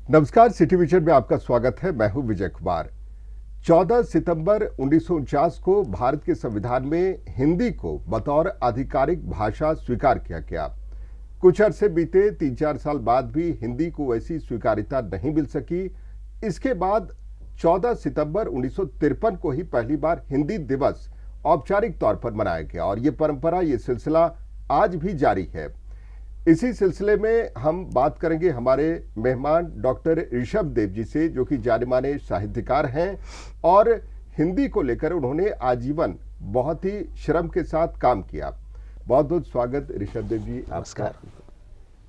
नमस्कार, city vision में आपका स्वागत है। मैं हूं विजय कुमार। 14 सितंबर 1949 को भारत के संविधान में हिंदी को बतौर आधिकारिक भाषा स्वीकार किया गया। कुछ अरसे बीते, 3-4 साल बाद भी हिंदी को वैसी स्वीकार्यता नहीं मिल सकी। इसके बाद 14 सितंबर 1953 को ही पहली बार हिंदी दिवस औपचारिक तौर पर मनाया गया और ये परंपरा, ये सिलसिला आज भी जारी है। इसी सिलसिले में हम बात करेंगे हमारे मेहमान डॉक्टर ऋषभ देव जी से, जो कि जाने माने साहित्यकार हैं और हिंदी को लेकर उन्होंने आजीवन बहुत ही श्रम के साथ काम किया। बहुत बहुत स्वागत ऋषभ देव जी। नमस्कार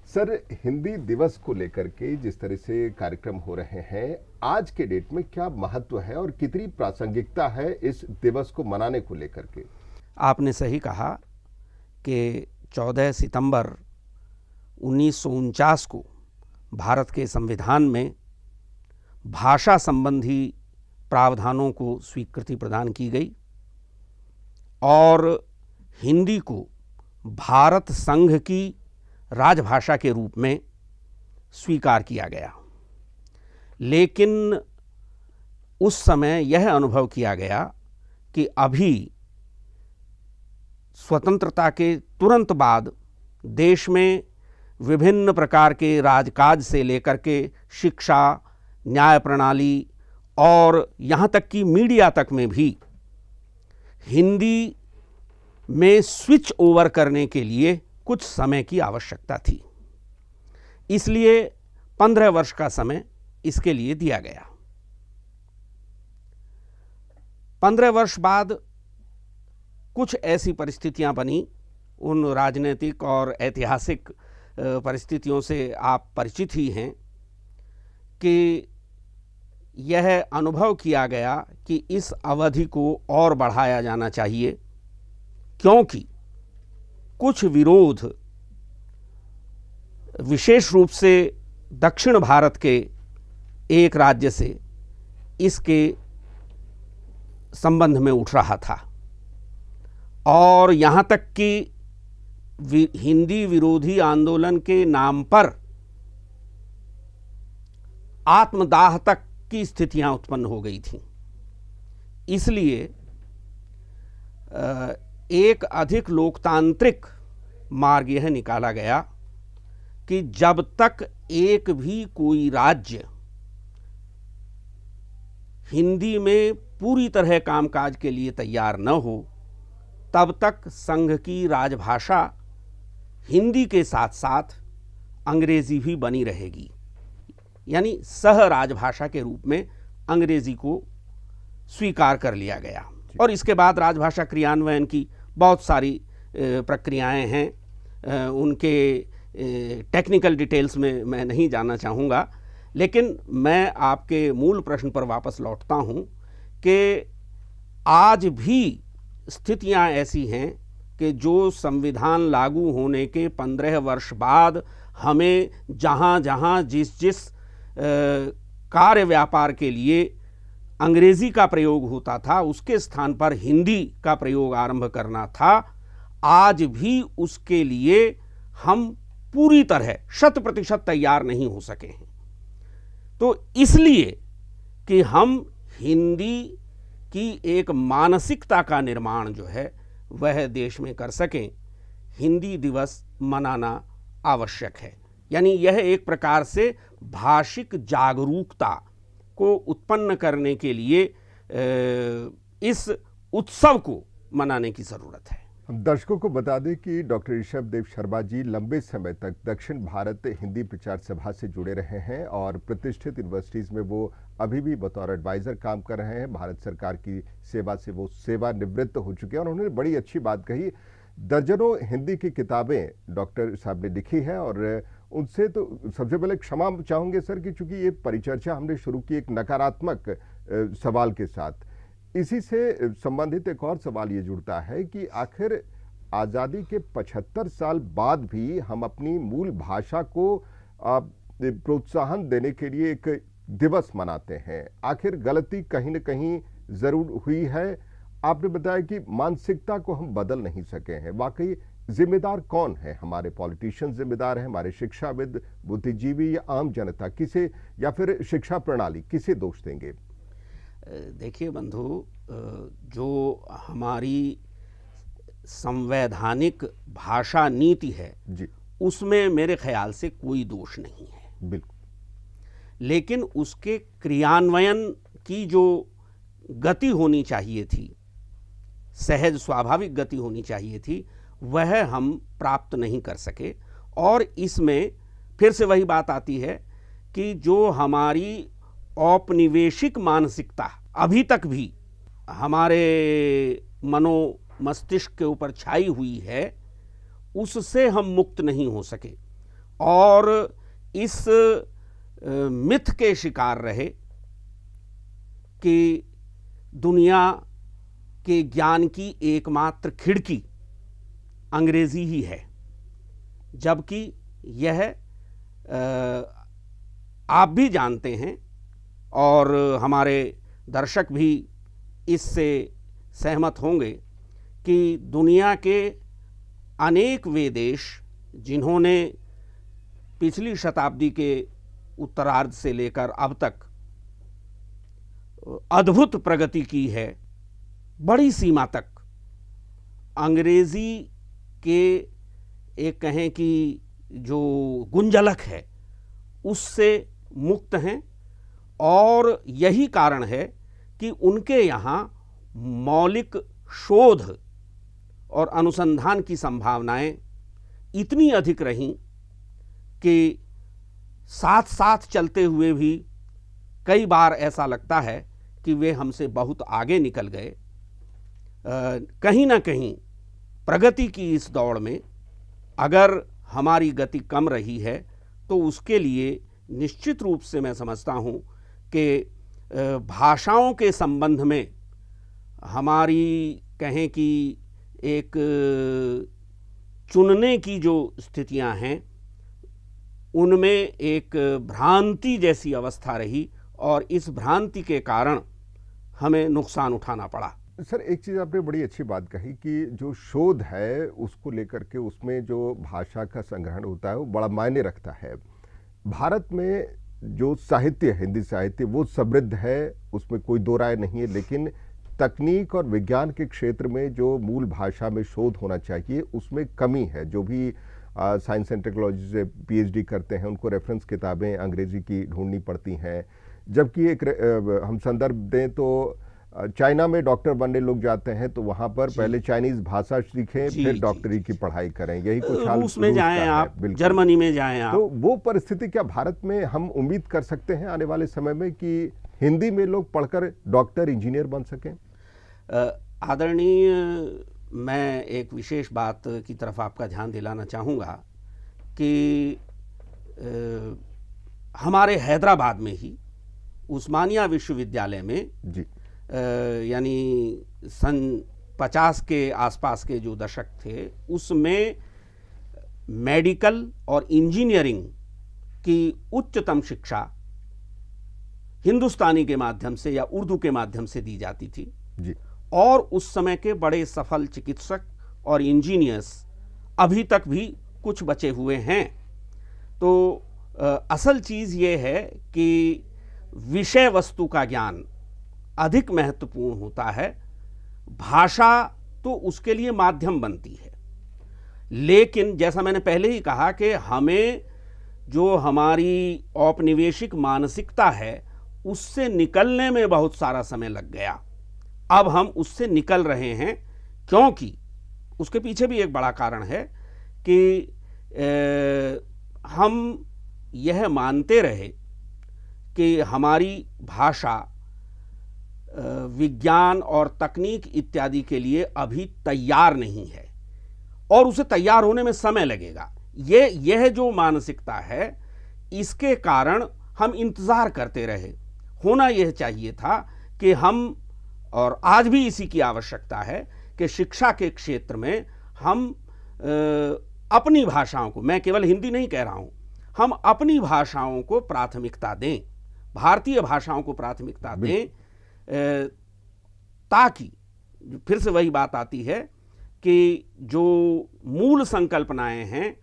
सर, हिंदी दिवस को लेकर के जिस तरह से कार्यक्रम हो रहे हैं, आज के डेट में क्या महत्व है और कितनी प्रासंगिकता है इस दिवस को मनाने को लेकर के? आपने सही कहा कि 14 सितंबर 1949 को भारत के संविधान में भाषा संबंधी प्रावधानों को स्वीकृति प्रदान की गई और हिंदी को भारत संघ की राजभाषा के रूप में स्वीकार किया गया। लेकिन उस समय यह अनुभव किया गया कि अभी स्वतंत्रता के तुरंत बाद देश में विभिन्न प्रकार के राजकाज से लेकर के शिक्षा, न्याय प्रणाली और यहाँ तक कि मीडिया तक में भी हिंदी में स्विच ओवर करने के लिए कुछ समय की आवश्यकता थी। इसलिए 15 वर्ष का समय इसके लिए दिया गया। 15 वर्ष बाद कुछ ऐसी परिस्थितियां बनी, उन राजनीतिक और ऐतिहासिक परिस्थितियों से आप परिचित ही हैं, कि यह अनुभव किया गया कि इस अवधि को और बढ़ाया जाना चाहिए, क्योंकि कुछ विरोध विशेष रूप से दक्षिण भारत के एक राज्य से इसके संबंध में उठ रहा था और यहाँ तक कि हिंदी विरोधी आंदोलन के नाम पर आत्मदाह तक की स्थितियां उत्पन्न हो गई थीं। इसलिए एक अधिक लोकतांत्रिक मार्ग यह निकाला गया कि जब तक एक भी कोई राज्य हिंदी में पूरी तरह कामकाज के लिए तैयार न हो, तब तक संघ की राजभाषा हिंदी के साथ साथ अंग्रेजी भी बनी रहेगी। यानी सह राजभाषा के रूप में अंग्रेजी को स्वीकार कर लिया गया और इसके बाद राजभाषा क्रियान्वयन की बहुत सारी प्रक्रियाएं हैं। उनके टेक्निकल डिटेल्स में मैं नहीं जाना चाहूँगा, लेकिन मैं आपके मूल प्रश्न पर वापस लौटता हूँ कि आज भी स्थितियां ऐसी हैं कि जो संविधान लागू होने के 15 वर्ष बाद हमें जहाँ जहाँ जिस जिस कार्य व्यापार के लिए अंग्रेजी का प्रयोग होता था, उसके स्थान पर हिंदी का प्रयोग आरंभ करना था, आज भी उसके लिए हम पूरी तरह 100% तैयार नहीं हो सके हैं। तो इसलिए कि हम हिंदी की एक मानसिकता का निर्माण जो है वह देश में कर सकें, हिंदी दिवस मनाना आवश्यक है। यानी यह एक प्रकार से भाषिक जागरूकता को उत्पन्न करने के लिए इस उत्सव को मनाने की ज़रूरत है। हम दर्शकों को बता दें कि डॉक्टर ऋषभ देव शर्मा जी लंबे समय तक दक्षिण भारत हिंदी प्रचार सभा से जुड़े रहे हैं और प्रतिष्ठित यूनिवर्सिटीज़ में वो अभी भी बतौर एडवाइज़र काम कर रहे हैं। भारत सरकार की सेवा से वो सेवानिवृत्त हो चुके हैं और उन्होंने बड़ी अच्छी बात कही। दर्जनों हिंदी की किताबें डॉक्टर साहब ने लिखी हैं और उनसे तो सबसे पहले क्षमा चाहूँगे सर कि चूँकि ये परिचर्चा हमने शुरू की एक नकारात्मक सवाल के साथ, इसी से संबंधित एक और सवाल ये जुड़ता है कि आखिर आज़ादी के 75 साल बाद भी हम अपनी मूल भाषा को प्रोत्साहन देने के लिए एक दिवस मनाते हैं। आखिर गलती कहीं न कहीं ज़रूर हुई है। आपने बताया कि मानसिकता को हम बदल नहीं सके हैं। वाकई जिम्मेदार कौन है? हमारे पॉलिटिशियन जिम्मेदार हैं, हमारे शिक्षाविद, बुद्धिजीवी या आम जनता? किसे, या फिर शिक्षा प्रणाली, किसे दोष देंगे? देखिए बंधु, जो हमारी संवैधानिक भाषा नीति है जी, उसमें मेरे ख्याल से कोई दोष नहीं है, बिल्कुल। लेकिन उसके क्रियान्वयन की जो गति होनी चाहिए थी, सहज स्वाभाविक गति होनी चाहिए थी, वह हम प्राप्त नहीं कर सके। और इसमें फिर से वही बात आती है कि जो हमारी औपनिवेशिक मानसिकता अभी तक भी हमारे मनो मस्तिष्क के ऊपर छाई हुई है, उससे हम मुक्त नहीं हो सके और इस मिथ के शिकार रहे कि दुनिया के ज्ञान की एकमात्र खिड़की अंग्रेजी ही है, जबकि यह आप भी जानते हैं और हमारे दर्शक भी इससे सहमत होंगे कि दुनिया के अनेक वे देश जिन्होंने पिछली शताब्दी के उत्तरार्ध से लेकर अब तक अद्भुत प्रगति की है, बड़ी सीमा तक अंग्रेजी के एक कहें कि जो गुंजलक है उससे मुक्त हैं। और यही कारण है कि उनके यहाँ मौलिक शोध और अनुसंधान की संभावनाएं इतनी अधिक रहीं कि साथ साथ चलते हुए भी कई बार ऐसा लगता है कि वे हमसे बहुत आगे निकल गए। कहीं ना कहीं प्रगति की इस दौड़ में अगर हमारी गति कम रही है तो उसके लिए निश्चित रूप से मैं समझता हूँ कि भाषाओं के संबंध में हमारी कहें कि एक चुनने की जो स्थितियां हैं उनमें एक भ्रांति जैसी अवस्था रही और इस भ्रांति के कारण हमें नुकसान उठाना पड़ा। सर, एक चीज़ आपने बड़ी अच्छी बात कही कि जो शोध है उसको लेकर के उसमें जो भाषा का संग्रहण होता है वो बड़ा मायने रखता है। भारत में जो साहित्य है, हिंदी साहित्य, वो समृद्ध है, उसमें कोई दो राय नहीं है, लेकिन तकनीक और विज्ञान के क्षेत्र में जो मूल भाषा में शोध होना चाहिए उसमें कमी है। जो भी साइंस एंड टेक्नोलॉजी से पीएचडी करते हैं उनको रेफरेंस किताबें अंग्रेजी की ढूंढनी पड़ती हैं। जबकि एक हम संदर्भ दें तो चाइना में डॉक्टर बनने लोग जाते हैं तो वहां पर पहले चाइनीज भाषा सीखें, फिर डॉक्टरी की पढ़ाई करें। यही कुछ हाल रूस में जाएं आप, जर्मनी में जाएं आप। तो वो परिस्थिति क्या भारत में हम उम्मीद कर सकते हैं आने वाले समय में कि हिंदी में लोग पढ़कर डॉक्टर, इंजीनियर बन सकें? आदरणीय, मैं एक विशेष बात की तरफ आपका ध्यान दिलाना चाहूँगा कि हमारे हैदराबाद में ही उस्मानिया विश्वविद्यालय में जी, यानी सन 50 के आसपास के जो दशक थे उसमें मेडिकल और इंजीनियरिंग की उच्चतम शिक्षा हिंदुस्तानी के माध्यम से या उर्दू के माध्यम से दी जाती थी जी। और उस समय के बड़े सफल चिकित्सक और इंजीनियर्स अभी तक भी कुछ बचे हुए हैं। तो असल चीज़ ये है कि विषय वस्तु का ज्ञान अधिक महत्वपूर्ण होता है, भाषा तो उसके लिए माध्यम बनती है। लेकिन जैसा मैंने पहले ही कहा कि हमें जो हमारी औपनिवेशिक मानसिकता है उससे निकलने में बहुत सारा समय लग गया। अब हम उससे निकल रहे हैं क्योंकि उसके पीछे भी एक बड़ा कारण है कि हम यह मानते रहे कि हमारी भाषा विज्ञान और तकनीक इत्यादि के लिए अभी तैयार नहीं है और उसे तैयार होने में समय लगेगा। यह जो मानसिकता है इसके कारण हम इंतज़ार करते रहे। होना यह चाहिए था कि हम, और आज भी इसी की आवश्यकता है कि शिक्षा के क्षेत्र में हम अपनी भाषाओं को, मैं केवल हिंदी नहीं कह रहा हूँ, हम अपनी भाषाओं को प्राथमिकता दें, भारतीय भाषाओं को प्राथमिकता दें, ताकि फिर से वही बात आती है कि जो मूल संकल्पनाएं हैं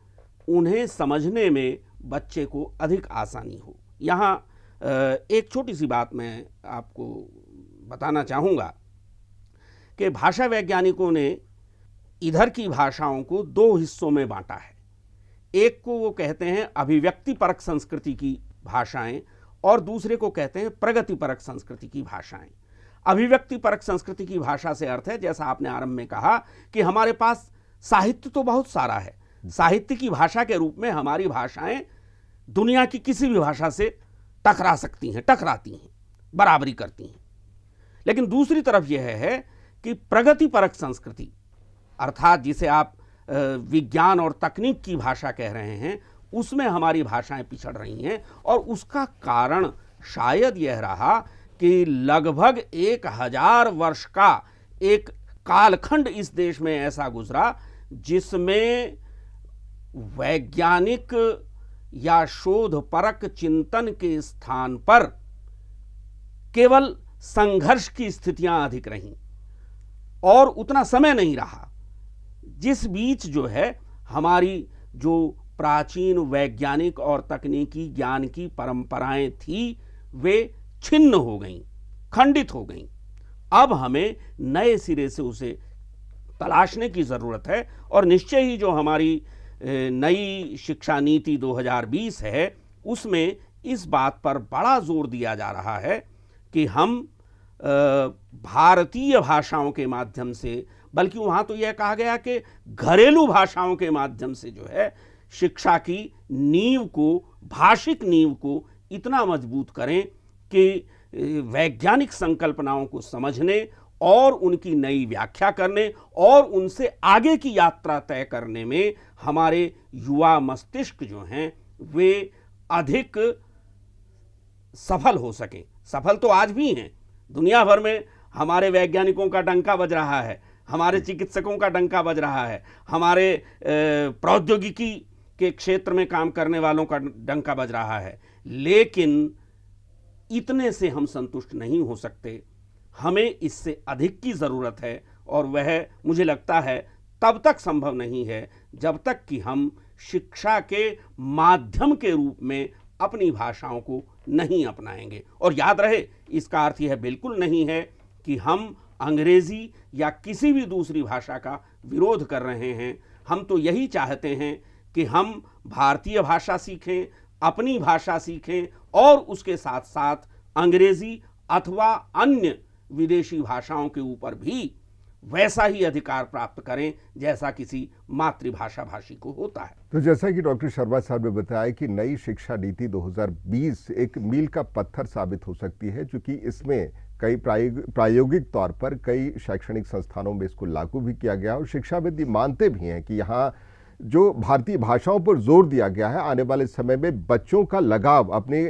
उन्हें समझने में बच्चे को अधिक आसानी हो। यहाँ एक छोटी सी बात मैं आपको बताना चाहूँगा कि भाषा वैज्ञानिकों ने इधर की भाषाओं को दो हिस्सों में बांटा है। एक को वो कहते हैं अभिव्यक्तिपरक संस्कृति की भाषाएं और दूसरे को कहते हैं प्रगतिपरक संस्कृति की भाषाएं। अभिव्यक्तिपरक संस्कृति की भाषा से अर्थ है, जैसा आपने आरंभ में कहा, कि हमारे पास साहित्य तो बहुत सारा है। साहित्य की भाषा के रूप में हमारी भाषाएं दुनिया की किसी भी भाषा से टकरा सकती हैं, टकराती हैं, बराबरी करती हैं। लेकिन दूसरी तरफ यह है कि प्रगतिपरक संस्कृति, अर्थात जिसे आप विज्ञान और तकनीक की भाषा कह रहे हैं, उसमें हमारी भाषाएं पिछड़ रही हैं। और उसका कारण शायद यह रहा कि लगभग 1000 वर्ष का एक कालखंड इस देश में ऐसा गुजरा जिसमें वैज्ञानिक या शोधपरक चिंतन के स्थान पर केवल संघर्ष की स्थितियां अधिक रहीं और उतना समय नहीं रहा जिस बीच जो है हमारी जो प्राचीन वैज्ञानिक और तकनीकी ज्ञान की परंपराएं थी वे छिन्न हो गईं, खंडित हो गईं। अब हमें नए सिरे से उसे तलाशने की ज़रूरत है और निश्चय ही जो हमारी नई शिक्षा नीति 2020 है उसमें इस बात पर बड़ा जोर दिया जा रहा है कि हम भारतीय भाषाओं के माध्यम से, बल्कि वहाँ तो यह कहा गया कि घरेलू भाषाओं के माध्यम से जो है शिक्षा की नींव को, भाषिक नींव को इतना मजबूत करें कि वैज्ञानिक संकल्पनाओं को समझने और उनकी नई व्याख्या करने और उनसे आगे की यात्रा तय करने में हमारे युवा मस्तिष्क जो हैं वे अधिक सफल हो सकें। सफल तो आज भी हैं, दुनिया भर में हमारे वैज्ञानिकों का डंका बज रहा है, हमारे चिकित्सकों का डंका बज रहा है, हमारे प्रौद्योगिकी के क्षेत्र में काम करने वालों का डंका बज रहा है। लेकिन इतने से हम संतुष्ट नहीं हो सकते, हमें इससे अधिक की ज़रूरत है और वह मुझे लगता है तब तक संभव नहीं है जब तक कि हम शिक्षा के माध्यम के रूप में अपनी भाषाओं को नहीं अपनाएंगे। और याद रहे, इसका अर्थ यह बिल्कुल नहीं है कि हम अंग्रेजी या किसी भी दूसरी भाषा का विरोध कर रहे हैं। हम तो यही चाहते हैं कि हम भारतीय भाषा सीखें, अपनी भाषा सीखें और उसके साथ साथ अंग्रेजी अथवा अन्य विदेशी भाषाओं के ऊपर भी वैसा ही अधिकार प्राप्त करें जैसा किसी मातृभाषा भाषी को होता है। तो जैसा कि डॉक्टर शर्मा साहब ने बताया कि नई शिक्षा नीति 2020 एक मील का पत्थर साबित हो सकती है, क्योंकि इसमें कई प्रायोगिक तौर पर कई शैक्षणिक संस्थानों में इसको लागू भी किया गया और शिक्षाविद मानते भी हैं कि यहाँ जो भारतीय भाषाओं पर जोर दिया गया है, आने वाले समय में बच्चों का लगाव अपनी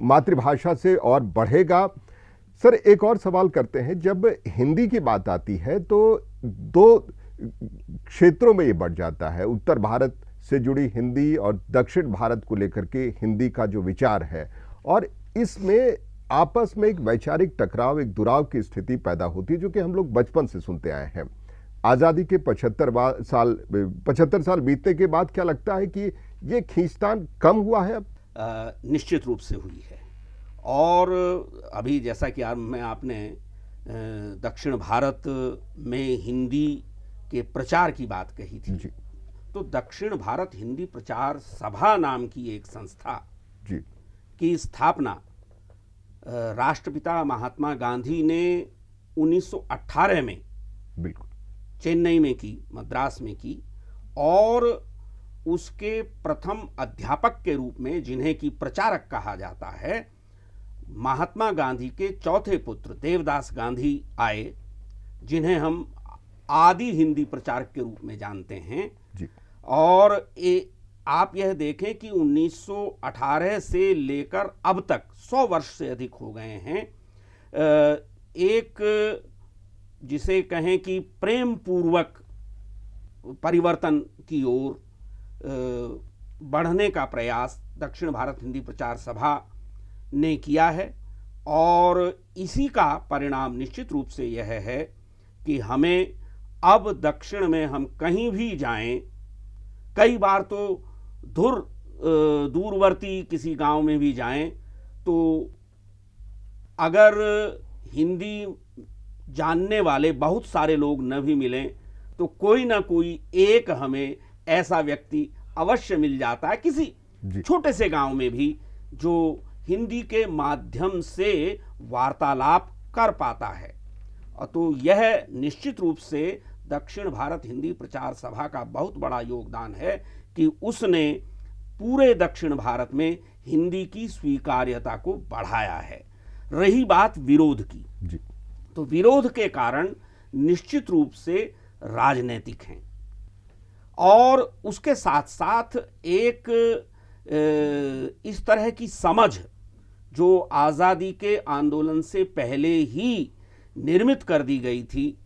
मातृभाषा से और बढ़ेगा। सर, एक और सवाल करते हैं, जब हिंदी की बात आती है तो दो क्षेत्रों में ये बढ़ जाता है, उत्तर भारत से जुड़ी हिंदी और दक्षिण भारत को लेकर के हिंदी का जो विचार है, और इसमें आपस में एक वैचारिक टकराव, एक दुराव की स्थिति पैदा होती है जो कि हम लोग बचपन से सुनते आए हैं। आज़ादी के 75 साल बीतने के बाद क्या लगता है कि ये खींचतान कम हुआ है अब? निश्चित रूप से हुई है। और अभी जैसा कि आपने दक्षिण भारत में हिंदी के प्रचार की बात कही थी जी। तो दक्षिण भारत हिंदी प्रचार सभा नाम की एक संस्था जी की स्थापना राष्ट्रपिता महात्मा गांधी ने 1918 में बिल्कुल चेन्नई में की, मद्रास में की, और उसके प्रथम अध्यापक के रूप में, जिन्हें की प्रचारक कहा जाता है, महात्मा गांधी के चौथे पुत्र देवदास गांधी आए, जिन्हें हम आदि हिंदी प्रचारक के रूप में जानते हैं जी। और आप यह देखें कि 1918 से लेकर अब तक 100 वर्ष से अधिक हो गए हैं। एक जिसे कहें कि प्रेम पूर्वक परिवर्तन की ओर बढ़ने का प्रयास दक्षिण भारत हिंदी प्रचार सभा ने किया है, और इसी का परिणाम निश्चित रूप से यह है कि हमें अब दक्षिण में हम कहीं भी जाएं, कई बार तो दूरवर्ती किसी गांव में भी जाएं, तो अगर हिंदी जानने वाले बहुत सारे लोग न भी मिलें तो कोई ना कोई एक हमें ऐसा व्यक्ति अवश्य मिल जाता है किसी छोटे से गांव में भी, जो हिंदी के माध्यम से वार्तालाप कर पाता है। तो यह निश्चित रूप से दक्षिण भारत हिंदी प्रचार सभा का बहुत बड़ा योगदान है कि उसने पूरे दक्षिण भारत में हिंदी की स्वीकार्यता को बढ़ाया है। रही बात विरोध की जी, तो विरोध के कारण निश्चित रूप से राजनीतिक हैं, और उसके साथ साथ एक इस तरह की समझ जो आज़ादी के आंदोलन से पहले ही निर्मित कर दी गई थी,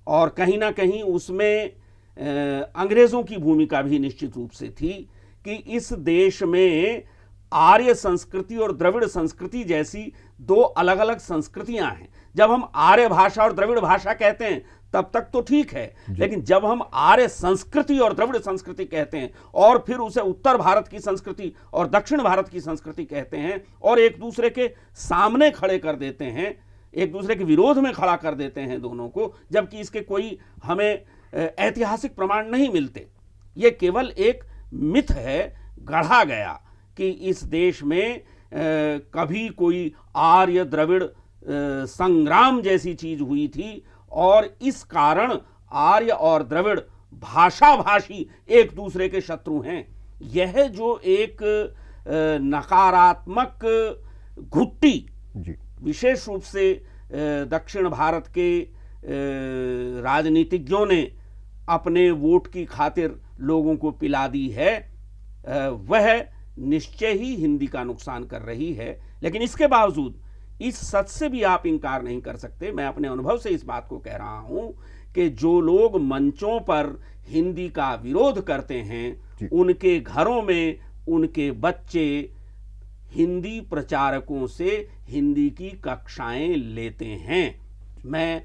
और कहीं ना कहीं उसमें अंग्रेज़ों की भूमिका भी निश्चित रूप से थी कि इस देश में आर्य संस्कृति और द्रविड़ संस्कृति जैसी दो अलग अलग संस्कृतियां हैं। जब हम आर्य भाषा और द्रविड़ भाषा कहते हैं तब तक तो ठीक है, लेकिन जब हम आर्य संस्कृति और द्रविड़ संस्कृति कहते हैं और फिर उसे उत्तर भारत की संस्कृति और दक्षिण भारत की संस्कृति कहते हैं और एक दूसरे के सामने खड़े कर देते हैं, एक दूसरे के विरोध में खड़ा कर देते हैं दोनों को, जबकि इसके कोई हमें ऐतिहासिक प्रमाण नहीं मिलते। ये केवल एक मिथ है, गढ़ा गया कि इस देश में कभी कोई आर्य द्रविड़ संग्राम जैसी चीज हुई थी और इस कारण आर्य और द्रविड़ भाषा भाषी एक दूसरे के शत्रु हैं। यह जो एक नकारात्मक घुट्टी विशेष रूप से दक्षिण भारत के राजनीतिज्ञों ने अपने वोट की खातिर लोगों को पिला दी है, वह निश्चय ही हिंदी का नुकसान कर रही है। लेकिन इसके बावजूद इस सच से भी आप इनकार नहीं कर सकते, मैं अपने अनुभव से इस बात को कह रहा हूं कि जो लोग मंचों पर हिंदी का विरोध करते हैं उनके घरों में उनके बच्चे हिंदी प्रचारकों से हिंदी की कक्षाएं लेते हैं। मैं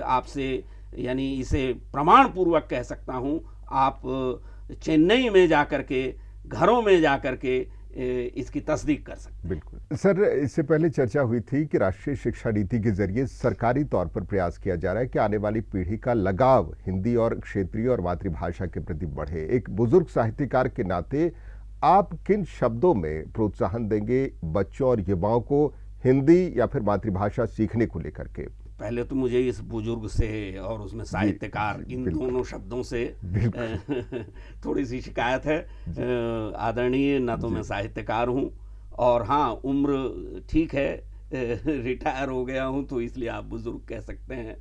आपसे यानी इसे प्रमाण पूर्वक कह सकता हूं, आप चेन्नई में जाकर के घरों में जाकर के इसकी तस्दीक कर सकते। बिल्कुल सर, इससे पहले चर्चा हुई थी कि राष्ट्रीय शिक्षा नीति के जरिए सरकारी तौर पर प्रयास किया जा रहा है कि आने वाली पीढ़ी का लगाव हिंदी और क्षेत्रीय और मातृभाषा के प्रति बढ़े। एक बुजुर्ग साहित्यकार के नाते आप किन शब्दों में प्रोत्साहन देंगे बच्चों और युवाओं को हिंदी या फिर मातृभाषा सीखने को लेकर के? पहले तो मुझे इस बुजुर्ग से और उसमें साहित्यकार इन दोनों शब्दों से थोड़ी सी शिकायत है। आदरणीय, ना तो मैं साहित्यकार हूं और हाँ उम्र ठीक है, रिटायर हो गया हूं, तो इसलिए आप बुजुर्ग कह सकते हैं।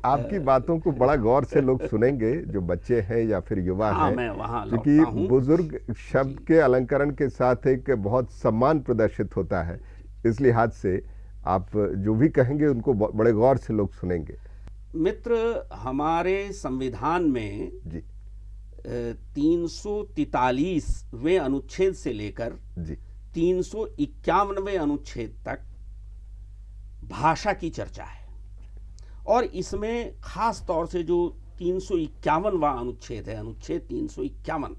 आपकी बातों को बड़ा गौर से लोग सुनेंगे जो बच्चे हैं या फिर युवा हैं, मैं वहां क्योंकि बुजुर्ग शब्द के अलंकरण के साथ एक बहुत सम्मान प्रदर्शित होता है। इस लिहाज से आप जो भी कहेंगे उनको बड़े गौर से लोग सुनेंगे। मित्र, हमारे संविधान में 343वें अनुच्छेद से लेकर 351वें अनुच्छेद तक भाषा की चर्चा है, और इसमें खास तौर से जो 351वां अनुच्छेद है, अनुच्छेद 351,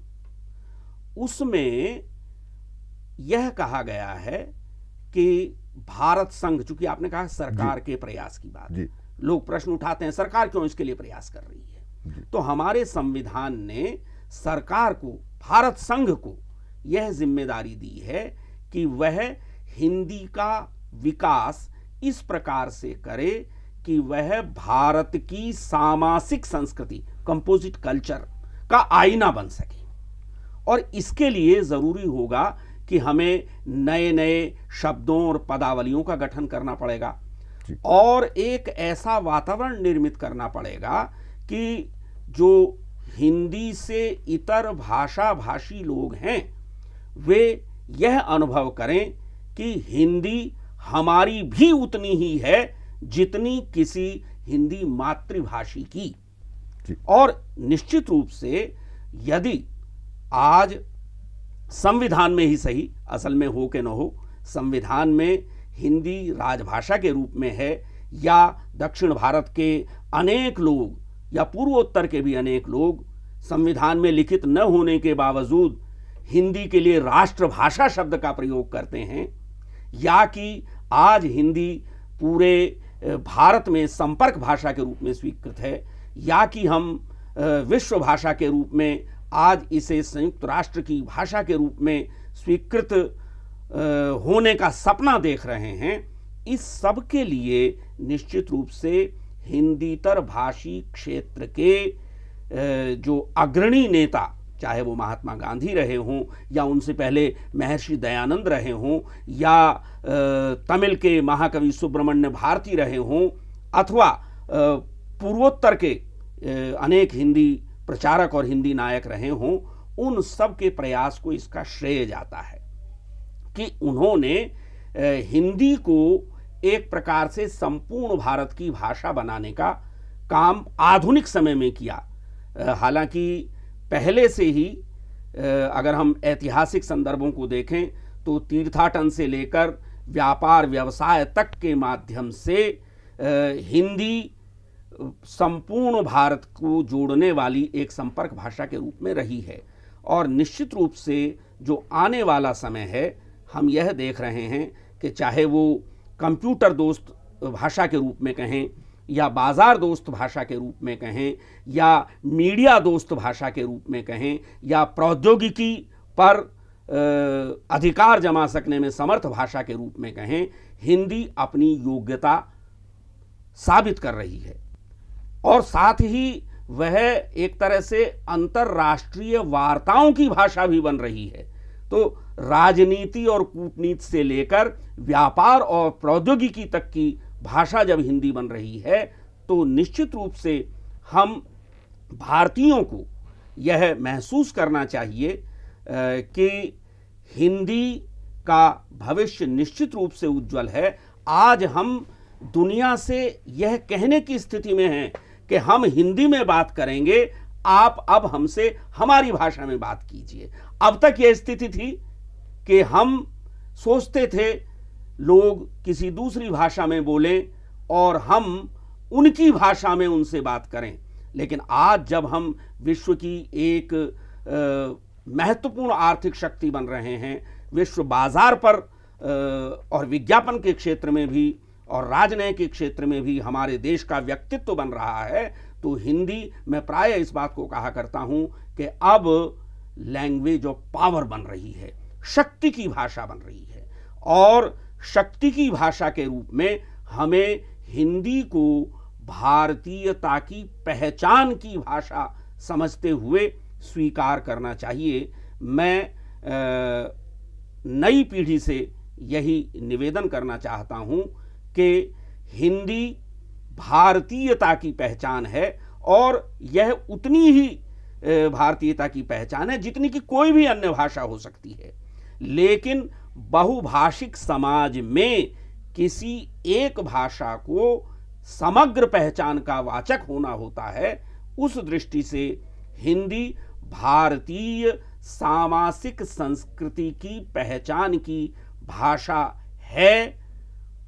उसमें यह कहा गया है कि भारत संघ, चूंकि आपने कहा सरकार के प्रयास की बात, लोग प्रश्न उठाते हैं सरकार क्यों इसके लिए प्रयास कर रही है, तो हमारे संविधान ने सरकार को, भारत संघ को यह जिम्मेदारी दी है कि वह हिंदी का विकास इस प्रकार से करे कि वह भारत की सामासिक संस्कृति, कंपोजिट कल्चर का आईना बन सके। और इसके लिए जरूरी होगा कि हमें नए नए शब्दों और पदावलियों का गठन करना पड़ेगा और एक ऐसा वातावरण निर्मित करना पड़ेगा कि जो हिंदी से इतर भाषा भाषी लोग हैं वे यह अनुभव करें कि हिंदी हमारी भी उतनी ही है जितनी किसी हिंदी मातृभाषी की। और निश्चित रूप से यदि आज संविधान में ही सही, असल में हो के न हो, संविधान में हिंदी राजभाषा के रूप में है, या दक्षिण भारत के अनेक लोग या पूर्वोत्तर के भी अनेक लोग संविधान में लिखित न होने के बावजूद हिंदी के लिए राष्ट्रभाषा शब्द का प्रयोग करते हैं, या कि आज हिंदी पूरे भारत में संपर्क भाषा के रूप में स्वीकृत है, या कि हम विश्व भाषा के रूप में आज इसे संयुक्त राष्ट्र की भाषा के रूप में स्वीकृत होने का सपना देख रहे हैं, इस सब के लिए निश्चित रूप से हिंदीतर भाषी क्षेत्र के जो अग्रणी नेता, चाहे वो महात्मा गांधी रहे हों या उनसे पहले महर्षि दयानंद रहे हों, या तमिल के महाकवि सुब्रमण्य भारती रहे हों, अथवा पूर्वोत्तर के अनेक हिंदी प्रचारक और हिंदी नायक रहे हों, उन सब के प्रयास को इसका श्रेय जाता है कि उन्होंने हिंदी को एक प्रकार से संपूर्ण भारत की भाषा बनाने का काम आधुनिक समय में किया। हालांकि पहले से ही अगर हम ऐतिहासिक संदर्भों को देखें तो तीर्थाटन से लेकर व्यापार व्यवसाय तक के माध्यम से हिंदी संपूर्ण भारत को जोड़ने वाली एक संपर्क भाषा के रूप में रही है। और निश्चित रूप से जो आने वाला समय है, हम यह देख रहे हैं कि चाहे वो कंप्यूटर दोस्त भाषा के रूप में कहें, या बाजार दोस्त भाषा के रूप में कहें, या मीडिया दोस्त भाषा के रूप में कहें, या प्रौद्योगिकी पर अधिकार जमा सकने में समर्थ भाषा के रूप में कहें, हिंदी अपनी योग्यता साबित कर रही है। और साथ ही वह एक तरह से अंतर्राष्ट्रीय वार्ताओं की भाषा भी बन रही है। तो राजनीति और कूटनीति से लेकर व्यापार और प्रौद्योगिकी तक की भाषा जब हिंदी बन रही है, तो निश्चित रूप से हम भारतीयों को यह महसूस करना चाहिए कि हिंदी का भविष्य निश्चित रूप से उज्जवल है। आज हम दुनिया से यह कहने की स्थिति में हैं कि हम हिंदी में बात करेंगे, आप अब हमसे हमारी भाषा में बात कीजिए। अब तक यह स्थिति थी कि हम सोचते थे लोग किसी दूसरी भाषा में बोलें और हम उनकी भाषा में उनसे बात करें, लेकिन आज जब हम विश्व की एक महत्वपूर्ण आर्थिक शक्ति बन रहे हैं, विश्व बाजार पर और विज्ञापन के क्षेत्र में भी और राजनयिक के क्षेत्र में भी हमारे देश का व्यक्तित्व बन रहा है, तो हिंदी, मैं प्राय इस बात को कहा करता हूं कि अब लैंग्वेज ऑफ पावर बन रही है, शक्ति की भाषा बन रही है। और शक्ति की भाषा के रूप में हमें हिंदी को भारतीयता की पहचान की भाषा समझते हुए स्वीकार करना चाहिए। मैं नई पीढ़ी से यही निवेदन करना चाहता हूं कि हिंदी भारतीयता की पहचान है, और यह उतनी ही भारतीयता की पहचान है जितनी कि कोई भी अन्य भाषा हो सकती है। लेकिन बहुभाषिक समाज में किसी एक भाषा को समग्र पहचान का वाचक होना होता है। उस दृष्टि से हिंदी भारतीय सामासिक संस्कृति की पहचान की भाषा है,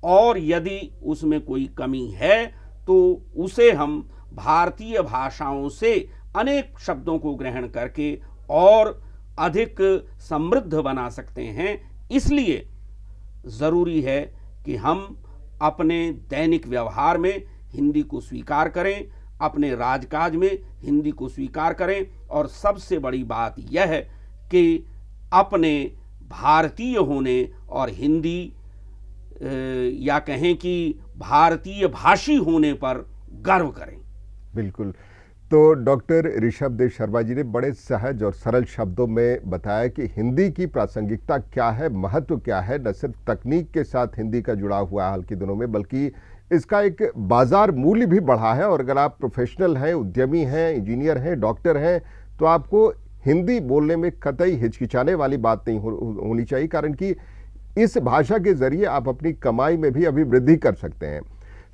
और यदि उसमें कोई कमी है तो उसे हम भारतीय भाषाओं से अनेक शब्दों को ग्रहण करके और अधिक समृद्ध बना सकते हैं। इसलिए ज़रूरी है कि हम अपने दैनिक व्यवहार में हिंदी को स्वीकार करें, अपने राजकाज में हिंदी को स्वीकार करें, और सबसे बड़ी बात यह है कि अपने भारतीय होने और हिंदी या कहें कि भारतीय भाषी होने पर गर्व करें। बिल्कुल। तो डॉक्टर ऋषभ देव शर्मा जी ने बड़े सहज और सरल शब्दों में बताया कि हिंदी की प्रासंगिकता क्या है, महत्व क्या है। न सिर्फ तकनीक के साथ हिंदी का जुड़ा हुआ है हाल के दिनों में, बल्कि इसका एक बाजार मूल्य भी बढ़ा है। और अगर आप प्रोफेशनल हैं, उद्यमी हैं, इंजीनियर हैं, डॉक्टर हैं, तो आपको हिंदी बोलने में कतई हिचकिचाने वाली बात नहीं होनी चाहिए, कारण कि इस भाषा के जरिए आप अपनी कमाई में भी अभिवृद्धि कर सकते हैं।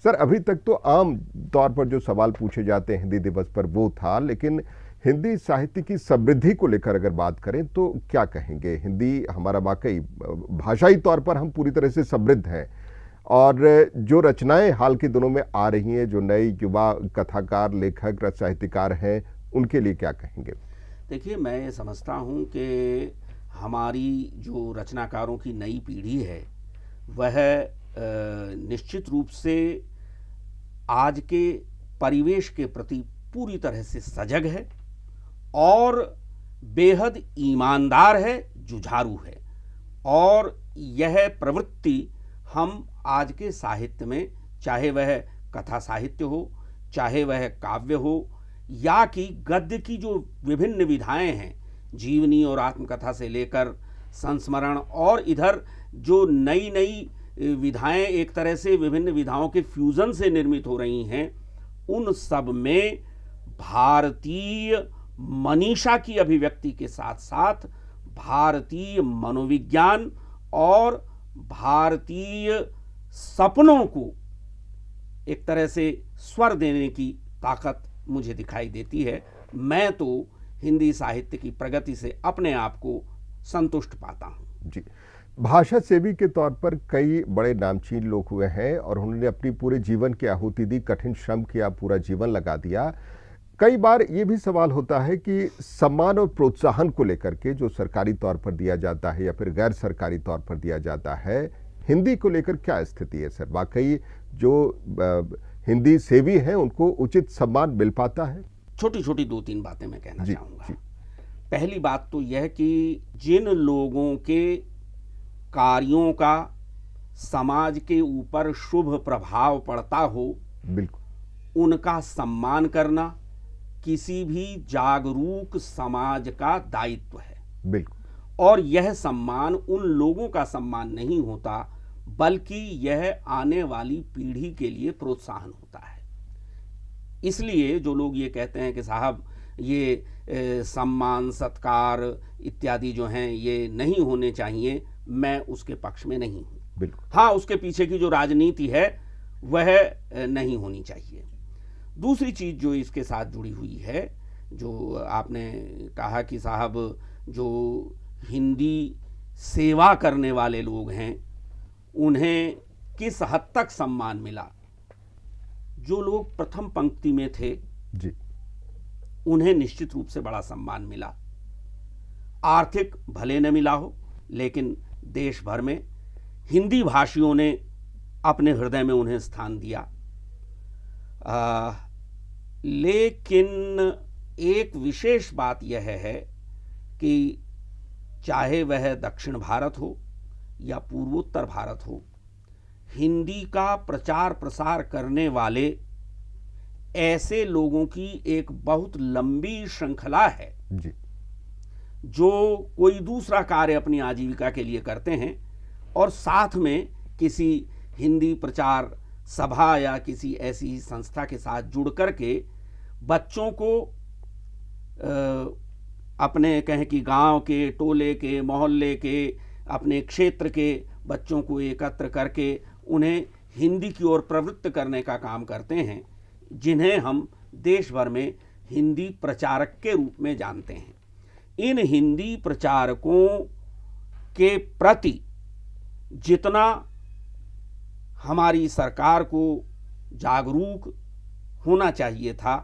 सर, अभी तक तो आम तौर पर जो सवाल पूछे जाते हैं हिंदी दिवस पर वो था, लेकिन हिंदी साहित्य की समृद्धि को लेकर अगर बात करें तो क्या कहेंगे? हिंदी हमारा वाकई भाषाई तौर पर हम पूरी तरह से समृद्ध हैं, और जो रचनाएं हाल के दिनों में आ रही हैं, जो नए युवा कथाकार, लेखक, रस साहित्यकार हैं, उनके लिए क्या कहेंगे? देखिए, मैं ये समझता हूँ कि हमारी जो रचनाकारों की नई पीढ़ी है वह निश्चित रूप से आज के परिवेश के प्रति पूरी तरह से सजग है और बेहद ईमानदार है, जुझारू है। और यह प्रवृत्ति हम आज के साहित्य में, चाहे वह कथा साहित्य हो, चाहे वह काव्य हो, या कि गद्य की जो विभिन्न विधाएं हैं, जीवनी और आत्मकथा से लेकर संस्मरण, और इधर जो नई नई विधाएं एक तरह से विभिन्न विधाओं के फ्यूजन से निर्मित हो रही हैं, उन सब में भारतीय मनीषा की अभिव्यक्ति के साथ साथ भारतीय मनोविज्ञान और भारतीय सपनों को एक तरह से स्वर देने की ताकत मुझे दिखाई देती है। मैं तो हिंदी साहित्य की प्रगति से अपने आप को संतुष्ट पाता हूँ। जी, भाषा सेवी के तौर पर कई बड़े नामचीन लोग हुए हैं और उन्होंने अपनी पूरे जीवन की आहुति दी, कठिन श्रम किया, पूरा जीवन लगा दिया। कई बार ये भी सवाल होता है कि सम्मान और प्रोत्साहन को लेकर के जो सरकारी तौर पर दिया जाता है या फिर गैर सरकारी तौर पर दिया जाता है, हिंदी को लेकर क्या स्थिति है सर? वाकई जो हिंदी सेवी हैं उनको उचित सम्मान मिल पाता है? छोटी छोटी 2-3 बातें मैं कहना चाहूँगा। पहली बात तो यह कि जिन लोगों के कार्यों का समाज के ऊपर शुभ प्रभाव पड़ता हो, बिल्कुल, उनका सम्मान करना किसी भी जागरूक समाज का दायित्व है। बिल्कुल। और यह सम्मान उन लोगों का सम्मान नहीं होता, बल्कि यह आने वाली पीढ़ी के लिए प्रोत्साहन होता है। इसलिए जो लोग ये कहते हैं कि साहब ये सम्मान, सत्कार इत्यादि जो हैं ये नहीं होने चाहिए, मैं उसके पक्ष में नहीं हूँ। बिल्कुल। हाँ, उसके पीछे की जो राजनीति है वह नहीं होनी चाहिए। दूसरी चीज़ जो इसके साथ जुड़ी हुई है, जो आपने कहा कि साहब जो हिंदी सेवा करने वाले लोग हैं उन्हें किस हद तक सम्मान मिला। जो लोग प्रथम पंक्ति में थे जी, उन्हें निश्चित रूप से बड़ा सम्मान मिला। आर्थिक भले न मिला हो, लेकिन देश भर में हिंदी भाषियों ने अपने हृदय में उन्हें स्थान दिया। लेकिन एक विशेष बात यह है कि चाहे वह दक्षिण भारत हो या पूर्वोत्तर भारत हो, हिंदी का प्रचार प्रसार करने वाले ऐसे लोगों की एक बहुत लंबी श्रृंखला है जी, जो कोई दूसरा कार्य अपनी आजीविका के लिए करते हैं और साथ में किसी हिंदी प्रचार सभा या किसी ऐसी संस्था के साथ जुड़ करके बच्चों को अपने कहें कि गांव के, टोले के, मोहल्ले के, अपने क्षेत्र के बच्चों को एकत्र करके उन्हें हिंदी की ओर प्रवृत्त करने का काम करते हैं, जिन्हें हम देश भर में हिंदी प्रचारक के रूप में जानते हैं। इन हिंदी प्रचारकों के प्रति जितना हमारी सरकार को जागरूक होना चाहिए था,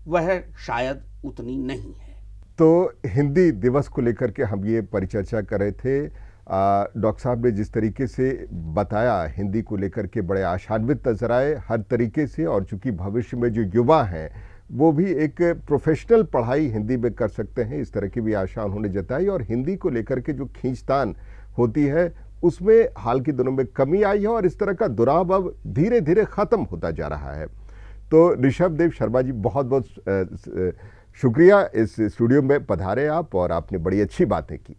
वह शायद उतनी नहीं है। तो हिंदी दिवस को लेकर के हम ये परिचर्चा कर रहे थे। डॉक्टर साहब ने जिस तरीके से बताया, हिंदी को लेकर के बड़े आशान्वित नजर आए हर तरीके से, और चूंकि भविष्य में जो युवा हैं वो भी एक प्रोफेशनल पढ़ाई हिंदी में कर सकते हैं, इस तरह की भी आशा उन्होंने जताई। और हिंदी को लेकर के जो खींचतान होती है उसमें हाल के दिनों में कमी आई है और इस तरह का दुराव अब धीरे धीरे ख़त्म होता जा रहा है। तो ऋषभ देव शर्मा जी, बहुत बहुत शुक्रिया, इस स्टूडियो में पधारे आप और आपने बड़ी अच्छी बातें की।